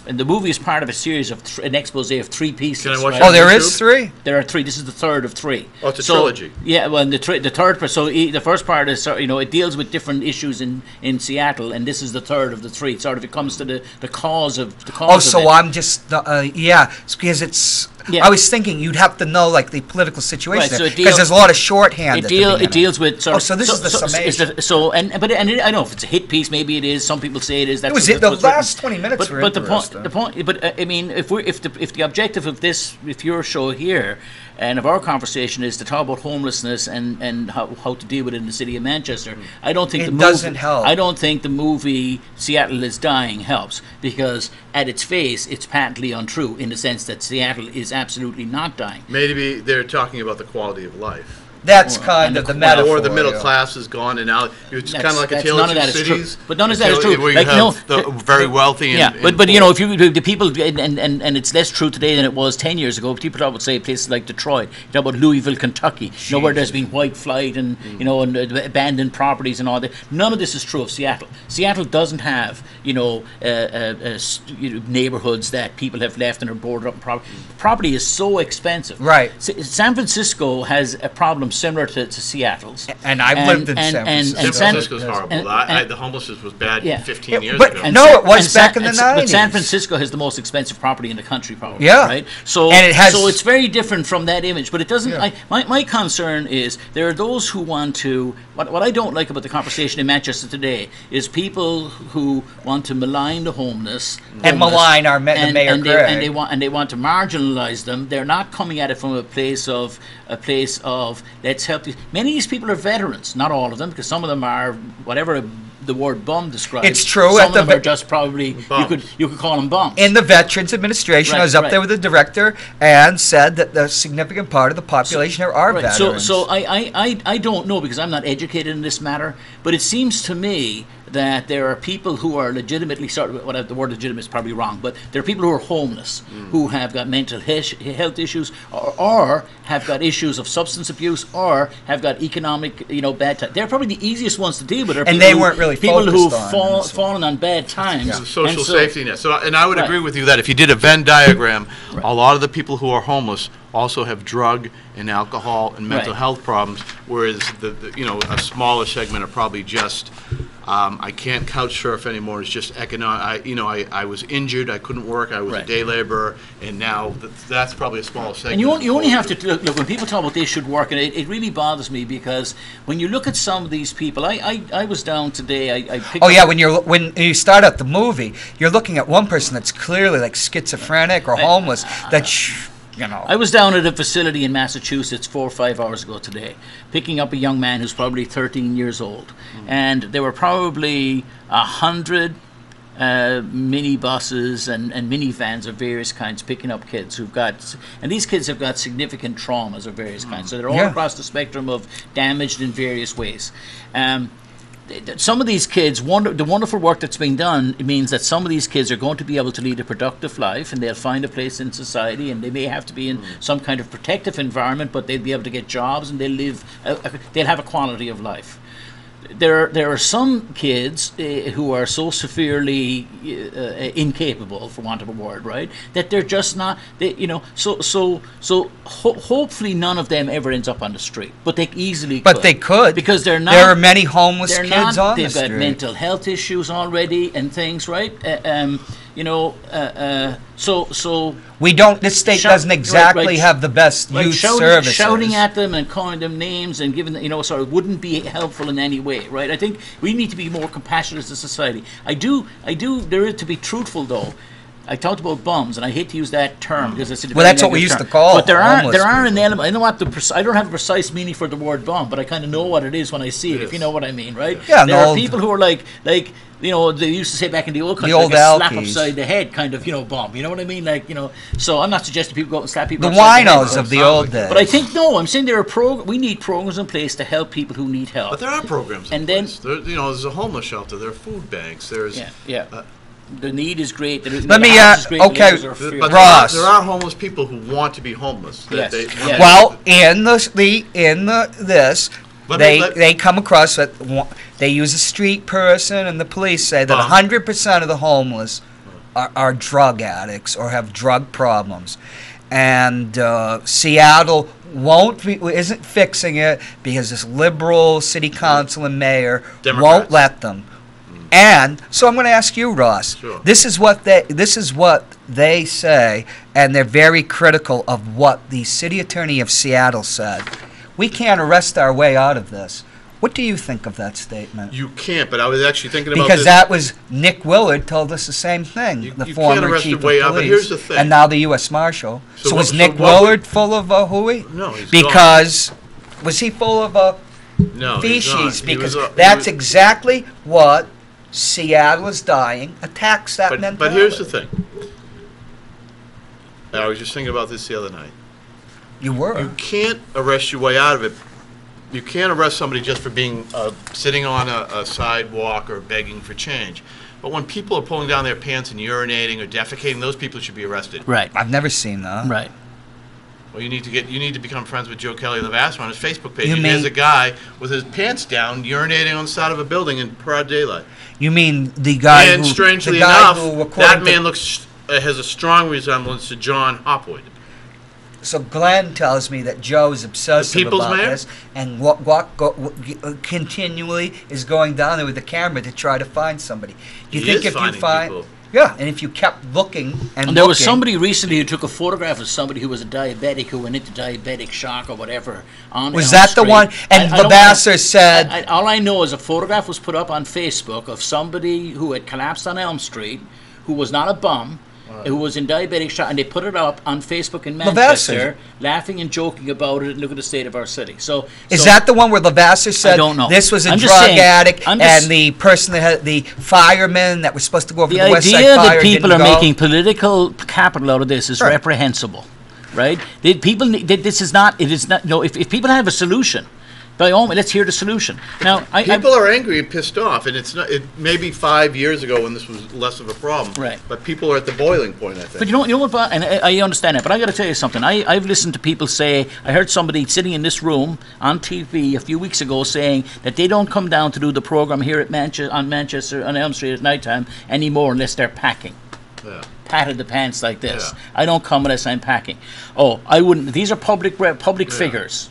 And the movie is part of a series of an expose of 3 pieces. Can I watch right? Oh, there is 3? There are 3. This is the third of 3. Oh, it's a trilogy. Yeah, well, the third part. So the first part is, it deals with different issues in Seattle, and this is the third of the 3. Sort of, it comes to the cause of the cause. Oh, so of it. I'm just it's because it's. Yeah. I was thinking you'd have to know like the political situation Right, so because there's a lot of shorthand. It deals with sort of. So this is the summation. I know if it's a hit piece, maybe it is. Some people say it is. That's The last 20 minutes were but interesting. the point. But I mean, if the objective of if your show here and of our conversation is to talk about homelessness and how to deal with it in the city of Manchester, I don't think doesn't help. I don't think the movie Seattle is Dying helps, because at its face it's patently untrue in the sense that Seattle is absolutely not dying. Maybe they're talking about the quality of life. That's kind of the metaphor. Or the middle class is gone, and now it's kind of like a tale of two cities. But none of that is true. Where you have the very wealthy. But you know, if you the people, and it's less true today than it was 10 years ago. People would say places like Detroit. You talk about Louisville, Kentucky. You know, where there's been white flight and you know, and abandoned properties and all that. None of this is true of Seattle. Seattle doesn't have neighborhoods that people have left and are boarded up. Property is so expensive. Right. San Francisco has a problem similar to Seattle's. And I've lived in San Francisco. San Francisco's horrible. The homelessness was bad 15 years but ago. No, it was back in the 90s. But San Francisco has the most expensive property in the country, probably. Yeah. Right? So, and it has, so it's very different from that image. But it doesn't... Yeah. My concern is there are those who want to... What I don't like about the conversation in Manchester today is people who want to malign the homeless. And malign the Mayor and they want to marginalize them. They're not coming at it from a place of let's help these. Many of these people are veterans, not all of them, because some of them are whatever the word bum describes. It's true. Some of them are just probably you could call them bums. In the Veterans Administration, I was up there with the director and said that the significant part of the population are veterans. So I don't know because I'm not educated in this matter, but it seems to me that there are people who are legitimately the word legitimate is probably wrong, but there are people who are homeless, who have got mental health issues, or have got issues of substance abuse, or have got economic, bad times. They're probably the easiest ones to deal with. And they weren't really people who've fallen on bad times. Yeah. Social safety net. So, and I would agree with you that if you did a Venn diagram, a lot of the people who are homeless also have drug and alcohol and mental health problems, whereas a smaller segment are probably just I can't couch surf anymore. It's just economic. I was injured. I couldn't work. I was a day laborer, and now that's probably a small segment. And you only have to look when people talk about they should work, and it really bothers me because when you look at some of these people, I was down today. I picked when you start out the movie, you're looking at one person that's clearly like schizophrenic or homeless. I was down at a facility in Massachusetts 4 or 5 hours ago today, picking up a young man who's probably 13 years old. And there were probably 100 minibuses and minivans of various kinds picking up kids and these kids have got significant traumas of various kinds. So they're all across the spectrum of damaged in various ways. Some of these kids, the wonderful work that's being done, it means that some of these kids are going to be able to lead a productive life and they'll find a place in society, and they may have to be in some kind of protective environment, but they'll be able to get jobs and they'll have a quality of life. There are some kids who are so severely incapable, for want of a word, right, that they're just not. Hopefully none of them ever ends up on the street, but they easily. But they could, because they're not. There are many homeless kids on the street. They've got mental health issues already and things, right? So we don't. This state doesn't exactly have the best youth services. Shouting at them and calling them names and giving them, wouldn't be helpful in any way, right? I think we need to be more compassionate as a society. I do. There is, to be truthful though. I talked about bums, and I hate to use that term because it's that's what we used to call. But there are an element. I know what I don't have a precise meaning for the word bum, but I kind of know what it is when I see it. If you know what I mean, right? Yeah. There are people who are like. They used to say back in the old country, like a slap upside the head kind of, bum. You know what I mean? So I'm not suggesting people go out and slap people upside the head. The winos of the old days. But I think, I'm saying we need programs in place to help people who need help. But there are programs in place. There's a homeless shelter, there are food banks, there's... The need is great. Let me, but Ross. There are homeless people who want to be homeless. Yes. Well, they come across that they use a street person, and the police say that 100% of the homeless are drug addicts or have drug problems, and Seattle isn't fixing it because this liberal city council and mayor won't let them. And so I'm going to ask you, Ross. Sure. This is what they say, and they're very critical of what the city attorney of Seattle said. We can't arrest our way out of this. What do you think of that statement? You can't, but I was actually thinking about because that was Nick Willard told us the same thing. You former can't arrest chief of way police, out, but here's the thing. And now the U.S. Marshal. So was Nick Willard full of hooey? No, he's because was he full of feces? Because that's exactly what Seattle is dying. Attacks that mentality. But here's the thing. I was just thinking about this the other night. You were. You can't arrest your way out of it you can't arrest somebody just for being sitting on a sidewalk or begging for change. But when people are pulling down their pants and urinating or defecating, those people should be arrested. Right. I've never seen that. Right. Well, you need to become friends with Joe Kelly Lavasser on his Facebook page. You mean- There's a guy with his pants down urinating on the side of a building in broad daylight. You mean the guy And who... strangely the guy enough, who, according that to- man has a strong resemblance to John Hopwood. So Glenn tells me that Joe is obsessive The People's about Mayor? this, and continually is going down there with the camera to try to find somebody. Do you He think is if you finding find... people. Yeah, and if you kept looking and There was looking- somebody recently who took a photograph of somebody who was a diabetic who went into diabetic shock or whatever on Was Elm that the Street. one? And I don't Lavasser wanna- said... all I know is a photograph was put up on Facebook of somebody who had collapsed on Elm Street, who was not a bum, who was in diabetic shock, and they put it up on Facebook in Manchester, laughing and joking about it and look at the state of our city. Is that the one where Lavasser said I don't know. this was a I'm just drug saying- addict I'm and just- the person that had the fireman that was supposed to go over the to the West Side idea Fire that people are didn't go? making political capital out of this is Right. reprehensible, right? This is not. It is not. No, if people have a solution, by all means, let's hear the solution. Now, People are angry and pissed off, and it's not. It maybe 5 years ago when this was less of a problem. Right. But people are at the boiling point, I think. But you know what? And I understand that. But I got to tell you something. I've listened to people say. I heard somebody sitting in this room on TV a few weeks ago saying that they don't come down to do the program here at Manchester on Elm Street at nighttime anymore unless they're packing. Yeah. Patted the pants like this. Yeah. I don't come unless I'm packing. Oh, I wouldn't. These are public figures.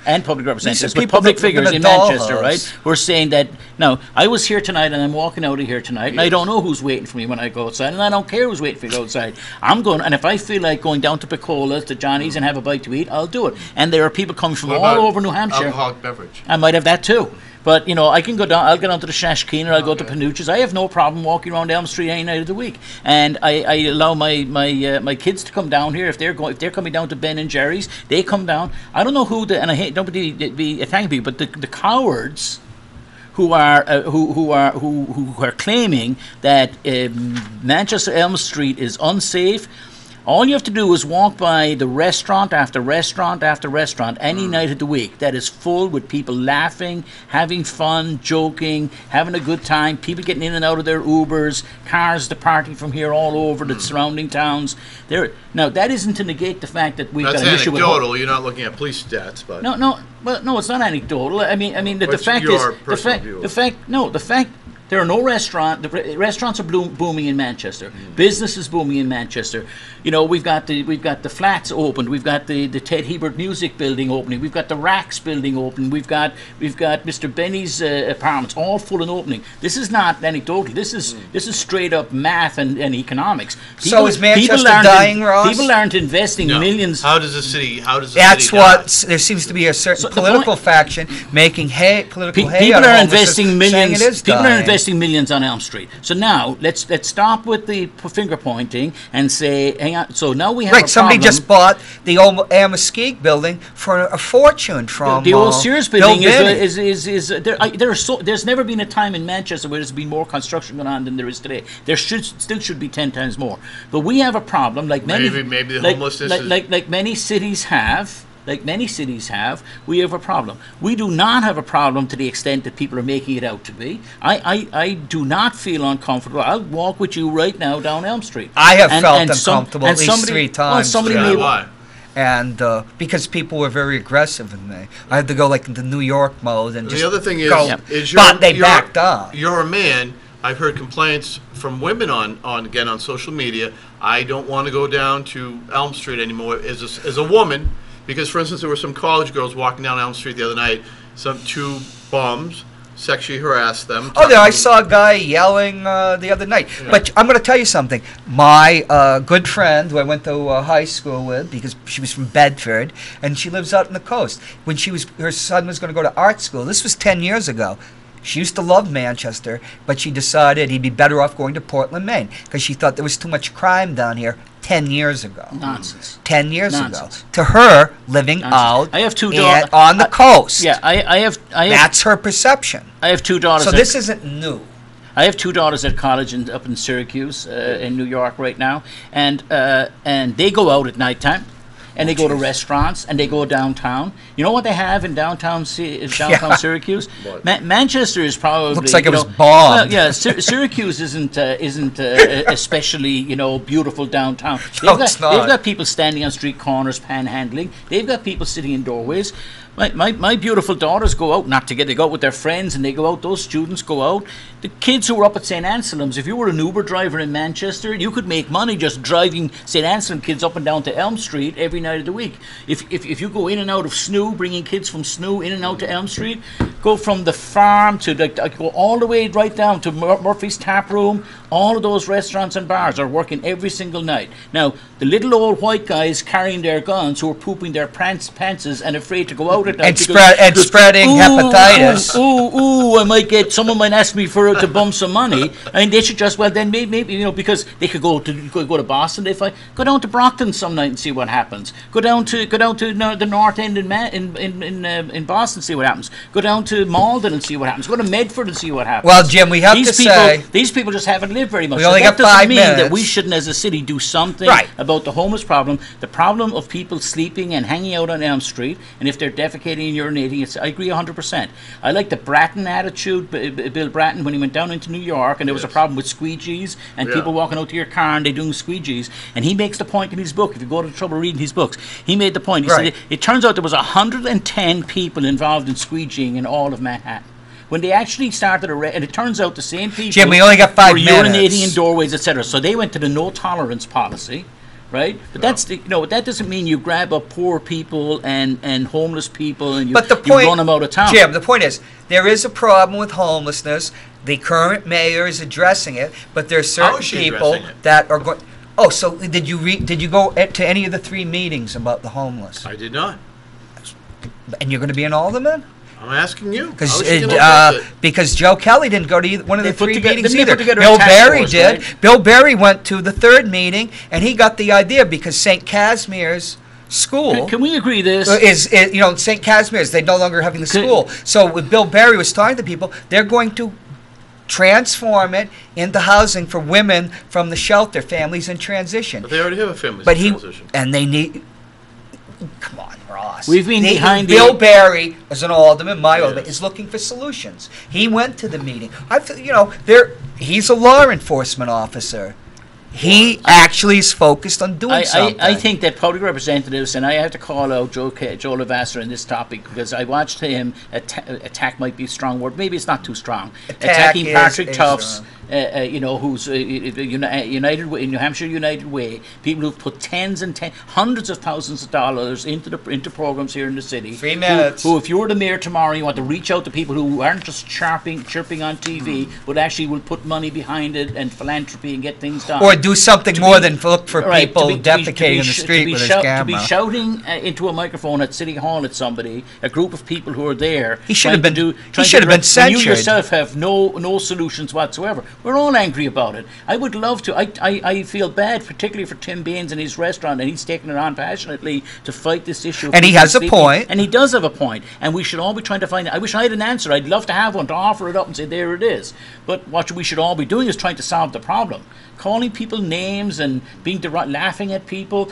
And public representatives, but people public that live in figures a in Manchester, dollhouse. right? We're saying that, now, I was here tonight and I'm walking out of here tonight and I don't know who's waiting for me when I go outside and I don't care who's waiting for me to go outside. I'm going, and if I feel like going down to Picola's, to Johnny's and have a bite to eat, I'll do it. And there are people coming from What all about over New Hampshire. Alcoholic beverage. I might have that too. But, you know, I can go down, I'll go down to the Shashkeen or I'll go to Panucci's. I have no problem walking around Elm Street any night of the week. And I allow my kids to come down here. If they're coming down to Ben and Jerry's, they come down. I don't know who and I hate, don't be attacking people, but the cowards who are claiming that Manchester Elm Street is unsafe. All you have to do is walk by the restaurant after restaurant after restaurant any night of the week that is full with people laughing, having fun, joking, having a good time, people getting in and out of their Ubers, cars departing from here all over the surrounding towns. Now, that isn't to negate the fact that we've That's got an issue with... anecdotal. You're not looking at police stats, but No, it's not anecdotal. I mean, the What's fact your is, personal view? the fact. There are no restaurants. The restaurants are booming in Manchester. Business is booming in Manchester. You know, we've got the flats opened. We've got the Ted Hebert Music Building opening. We've got the Racks Building opening. We've got Mr. Benny's apartments all full and opening. This is not anecdotal. This is straight up math and economics. So is Manchester dying, Ross? People aren't investing millions. How does the city? That's what there seems to be a certain political faction making political hay. People out of are homelessness, investing saying millions. it is People are dying. investing millions on Elm Street. So now let's stop with the finger pointing and say, hang on. So now we have a somebody problem. just bought the old Amaskeg building for a fortune from The old Sears building Bill Binney. there's never been a time in Manchester where there's been more construction going on than there is today. There still should be 10 times more. But we have a problem, like many Maybe the homelessness is... like many cities have. Like many cities have, we have a problem. We do not have a problem to the extent that people are making it out to be. I do not feel uncomfortable. I'll walk with you right now down Elm Street. I have felt uncomfortable at least 3 times. Why? And because people were very aggressive in me. I had to go like into New York mode and just The other thing is, go. but they backed up. You're a man. I've heard complaints from women on social media. I don't want to go down to Elm Street anymore as a woman. Because, for instance, there were some college girls walking down Elm Street the other night. Two bums sexually harassed them. Oh, yeah, I saw a guy yelling the other night. Yeah. But I'm going to tell you something. My good friend, who I went to high school with, because she was from Bedford, and she lives out on the coast. When her son was going to go to art school, this was 10 years ago. She used to love Manchester, but she decided he'd be better off going to Portland, Maine, because she thought there was too much crime down here 10 years ago. Nonsense. 10 years ago. To her, living out I have 2 daughters on the coast. Yeah, I have. That's her perception. I have 2 daughters. So this isn't new. I have 2 daughters at college up in Syracuse, in New York right now, and they go out at nighttime. and they go to restaurants, and they go downtown. You know what they have in downtown Syracuse? Manchester is probably looks like it was bombed. Well, yeah, Syracuse isn't especially beautiful downtown. They've got people standing on street corners panhandling. They've got people sitting in doorways. My beautiful daughters go out, they go out with their friends, and they go out, those students go out. The kids who were up at St. Anselm's, if you were an Uber driver in Manchester, you could make money just driving St. Anselm kids up and down to Elm Street every night of the week. If you go in and out of Snoo, bringing kids from Snoo in and out to Elm Street, go from the farm to go all the way right down to Murphy's Tap Room, all of those restaurants and bars are working every single night. Now, the little old white guys carrying their guns who are pooping their pantses and afraid to go out at night and spreading hepatitis. I might get someone might ask me to bum some money. I mean, they should just then maybe because they could go to Boston. Go down to Brockton some night and see what happens. Go down to the North End in Boston, see what happens. Go down to Malden and see what happens. Go to Medford and see what happens. Well, Jim, we have these people just haven't lived very much. We only got 5 minutes. That we shouldn't, as a city, do something about the homeless problem, the problem of people sleeping and hanging out on Elm Street, and if they're defecating and urinating. I agree 100%. I like the Bratton attitude, Bill Bratton, when he went down into New York, and there was a problem with squeegees and people walking out to your car and they doing squeegees, and he makes the point in his book. If you go to the trouble reading his books, he made the point. He said it turns out there was 110 people involved in squeegeeing in all of Manhattan. When they actually started and it turns out the same people Jim, we only got 5 were minutes. urinating in doorways, etc. So they went to the no tolerance policy. Right, but that doesn't mean you grab up poor people and homeless people and you run them out of town. Jim, the point is there is a problem with homelessness. The current mayor is addressing it, but there are certain people that are going. Oh, so did you go to any of the 3 meetings about the homeless? I did not. And you're going to be an alderman? I'm asking you. Because Joe Kelly didn't go to one of the 3 meetings either. Bill Berry did. Right? Bill Berry went to the 3rd meeting, and he got the idea because St. Casimir's school. Can we agree this? Is St. Casimir's, they no longer having the school. So when Bill Berry was talking to people, they're going to transform it into housing for women from the shelter, families in transition. But they already have a family in transition. And they need... Come on, Ross. We've been behind Bill Berry, as an alderman, alderman, is looking for solutions. He went to the meeting. He's a law enforcement officer. He actually is focused on doing something. I think that public representatives, and I have to call out Joe Levasseur in this topic because I watched him attack might be a strong word. Maybe it's not too strong. Attacking Patrick Tufts. Who's United Way, New Hampshire United Way, people who've put hundreds of thousands of dollars into programs here in the city. 3 minutes. Who, if you were the mayor tomorrow, you want to reach out to people who aren't just chirping on TV, but actually will put money behind it and philanthropy and get things done. Or do something more than look for people defecating in the street with his camera. To be shouting into a microphone at City Hall at somebody, a group of people who are there. He should have been censured. You yourself have no solutions whatsoever. We're all angry about it. I would love to. I feel bad, particularly for Tim Baines and his restaurant, and he's taking it on passionately to fight this issue. And he has a point. And he does have a point. And we should all be trying to find. I wish I had an answer. I'd love to have one to offer it up and say, there it is. But what we should all be doing is trying to solve the problem. Calling people names and laughing at people.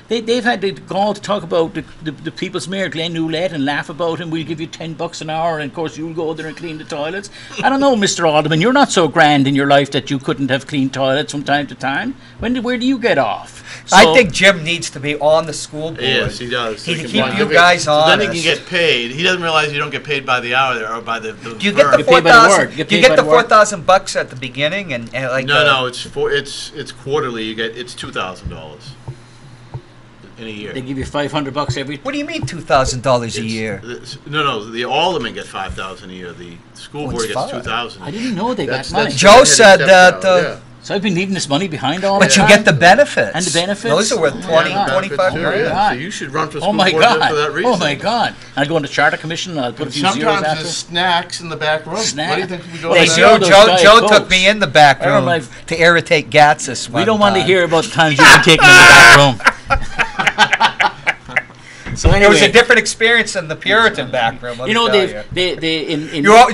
They've had the gall to talk about the people's mayor, Glenn Ouellette, and laugh about him. We'll give you $10 an hour, and of course you'll go there and clean the toilets. I don't know, Mr. Alderman, you're not so grand in your life that you couldn't have cleaned toilets from time to time. Where do you get off? I think Jim needs to be on the school board. Yes, he does. He can keep you guys honest. So then he can get paid. He doesn't realize you don't get paid by the hour or by the Do you get the $4,000? You get the $4,000 at the beginning and like no, it's quarterly. It's $2,000 in a year. They give you $500 every. What do you mean $2,000 a year? No. The aldermen get $5,000 a year. The school board gets $2,000. I didn't know they got money. Joe said that. So I've been leaving this money behind all the time? But you get the benefits. And the benefits? Those are worth $25. So you should run for school board just for that reason. Oh, my God. I'll go into Charter Commission and I'll put a few zeros after. Sometimes there's snacks in the back room. What do you think we go Joe took me in the back room to irritate Gatsis. We don't want to hear about the times you've been taken in the back room. So anyway, it was a different experience than the Puritan back room. you know,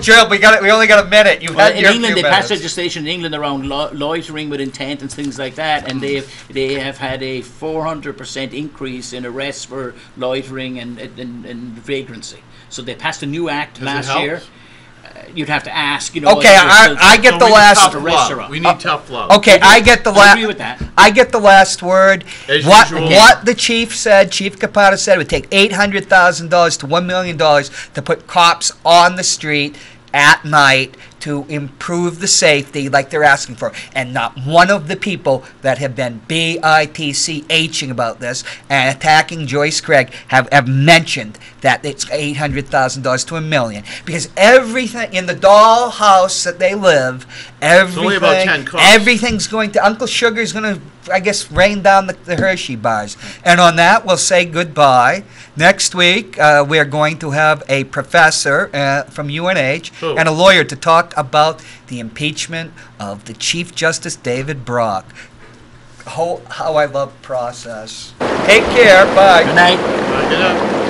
Gerald, we only got a minute. You've had in your England, few they passed minutes. legislation in England around loitering with intent and things like that, and they have had a 400% increase in arrests for loitering and vagrancy. So they passed a new act last year. You'd have to ask, you know. Okay, I get the last. We need tough love. Okay, I get the last. I agree with that. I get the last word. As usual. What the chief said, Chief Capata said, it would take $800,000 to $1 million to put cops on the street at night to improve the safety like they're asking for. And not one of the people that have been BITCHing about this and attacking Joyce Craig have mentioned that it's $800,000 to $1 million. Because everything in the dollhouse that they live, only about 10 cars. everything's going to, Uncle Sugar's going to, I guess, rain down the Hershey bars. And on that, we'll say goodbye. Next week, we're going to have a professor from UNH and a lawyer to talk about the impeachment of the Chief Justice David Brock. How I love process. Take care. Bye. Good night. Good night.